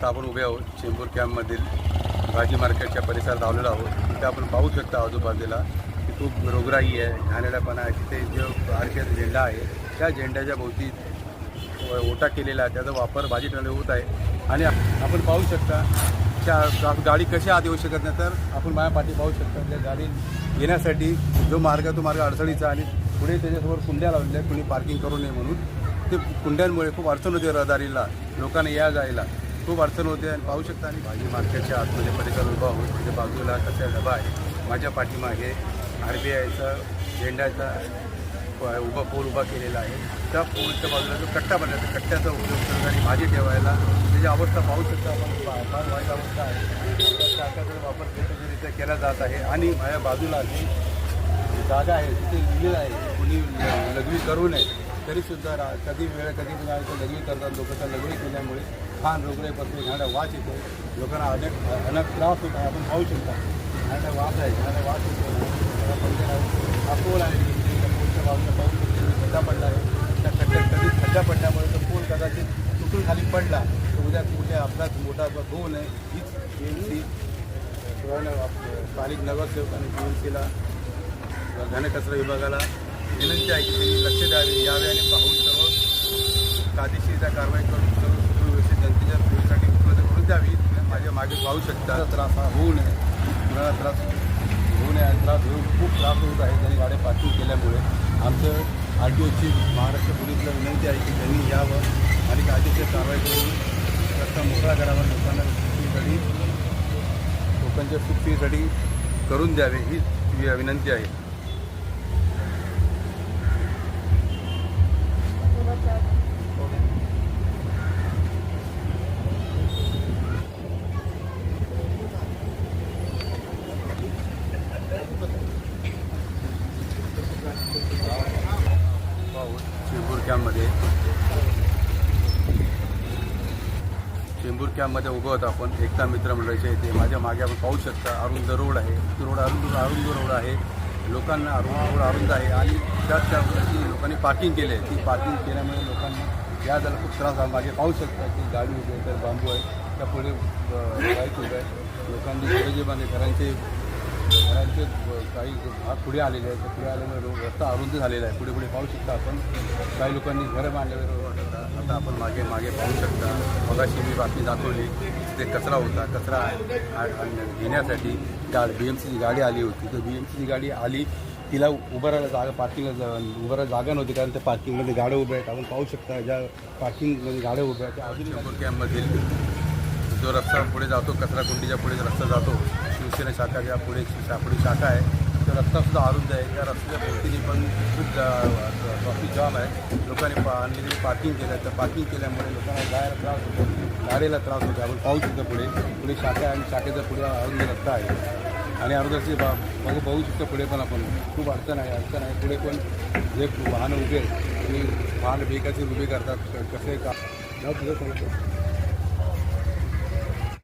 आपण उभे आहोत चेंबूर कॅम्पमधील भाजी मार्केटच्या परिसरात आलेलो आहोत। तिथे आपण पाहू शकता आजूबाजूला की खूप रोगराई आहे, घाणेरडेपणा आहे। तिथे जो भारतीय झेंडा आहे त्या झेंड्याच्या भोवती ओटा केलेला आहे, त्याचा वापर भाजीपाल्याला होत आहे। आणि आपण पाहू शकता त्या गाडी कशा आत येऊ शकत नाही, तर आपण माझ्या पाठी पाहू शकता त्या गाडी येण्यासाठी जो मार्ग तो मार्ग अडचणीचा आणि पुढे त्याच्यासमोर कुंड्या लावलेल्या आहेत, कोणी पार्किंग करू नये म्हणून। ते कुंड्यांमुळे खूप अडचण होते, रहदारीला लोकांना या जायला खूप अडचण होते। आणि पाहू शकता आणि भाजी मार्केटच्या आतमध्ये परिसर उभा आहोत, म्हणजे बाजूला कचरा डबा आहे, माझ्या पाठीमागे RBIचा झेंड्याचा उभा पोल उभा केलेला आहे। त्या पोलच्या बाजूला जो कट्टा बनला त्या कट्ट्याचा उपयोग करणारी भाजी ठेवायला त्याची अवस्था पाहू शकता आपण, फार वाईट अवस्था आहे। त्या चाकाचा वापर बेतुकीरित्या केला जात आहे। आणि माझ्या बाजूला जी जागा आहे तिथे लिहिलेलं आहे कोणी लघवी करू नये, तरीसुद्धा कधी लघवी करतात लोक। त्या लघवी केल्यामुळे फार रोगराईपासून घाणा वास येतो, लोकांना अनेक त्रास होत आहे। आपण पाहू शकता घाणा वास आहे, घाणा वास येतो। हा पोल आहे, त्या पोलच्या बाजूला पाहू शकतो खड्डा पडला आहे। त्या खड्ड्यात कधी खड्डा पडल्यामुळे तो पोल कदाचित तुटून खाली पडला तर उद्या कुठे अपघात मोठा होऊ नये हीच BMC स्थानिक नगरसेवक आणि BMCला घनकचरा विभागाला विनंती आहे की त्यांनी लक्ष द्यावे, यावे आणि पाहून सर्व कायदेशीर कारवाई करून सर्व सुव्यवस्थित जनतेच्या सोयीसाठी उपलब्ध करून द्यावी। माझ्या मागे पाहू शकता त्रास हा होऊ नये, कुणाला त्रास होऊ नये आणि खूप त्रास होत आहे त्यांनी गाड्या पार्किंग केल्यामुळे। आमचं RTOची महाराष्ट्र पोलीसला विनंती आहे की त्यांनी यावं आणि कायदेशीर कारवाई करून रस्ता मोकळा करावा, लोकांच्या सुखीसाठी करून द्यावे ही विनंती आहे। चेंबूर कॅम्पमध्ये उभं होतं आपण एकता मित्र मंडळाच्या इथे। माझ्या मागे आपण पाहू शकता अरुंद रोड आहे, अरुंद रोड आहे, लोकांना अरुंद आहे। आणि त्याच त्या लोकांनी पार्किंग केली आहे, ती पार्किंग केल्यामुळे लोकांना या जायला खूप त्रास झाला। मागे पाहू शकता की गाडी उभी आहे, तर बांबू आहे, त्या पुढे बाईक उभे आहे। लोकांनी घरे जे बांधले घरांचे काही भाग पुढे आलेले आहेत, तर पुढे आल्यामुळे रस्ता अरुंद झालेला आहे। पुढे पाहू शकता आपण काही लोकांनी घरं बांधल्यावर आता आपण मागे पाहू शकता। मगाशी मी बातमी दाखवली तिथे कचरा होता, कचरा घेण्यासाठी BMCची गाडी आली होती, तर BMCची गाडी आली, तिला उभं राहायला जागा पार्किंगला उभं राहायला जागा नव्हती, कारण त्या पार्किंगमध्ये गाड्या उभ्या आहेत। आपण पाहू शकता ज्या पार्किंगमध्ये गाड्या उभ्या आहेत त्या अजून चेंबूर कॅम्पमधील जो रस्ता पुढे जातो, कचराकुंडीच्या पुढे जो रस्ता जातो, शिवसेना शाखाच्या पुढे शाखा आहे, तो रस्तासुद्धा अरुंद आहे। त्या रस्त्याच्या भोवतीने पण खूप ट्रॉफिक जाम आहे, लोकांनी पार्किंग केलं आहे। तर पार्किंग केल्यामुळे लोकांना जायला त्रास होतो, गाडीला त्रास होतो। आपण पाहू शकतो पुढे शाखा आहे आणि शाखेचा पुढे अरुंद रस्ता आहे आणि अरुंदाची पाहू शकतो पुढे पण आपण खूप अडचण आहे। पुढे पण जे वाहनं उभे आहेत आणि वाहनं बेकायदेशीर उभे करतात, कसे का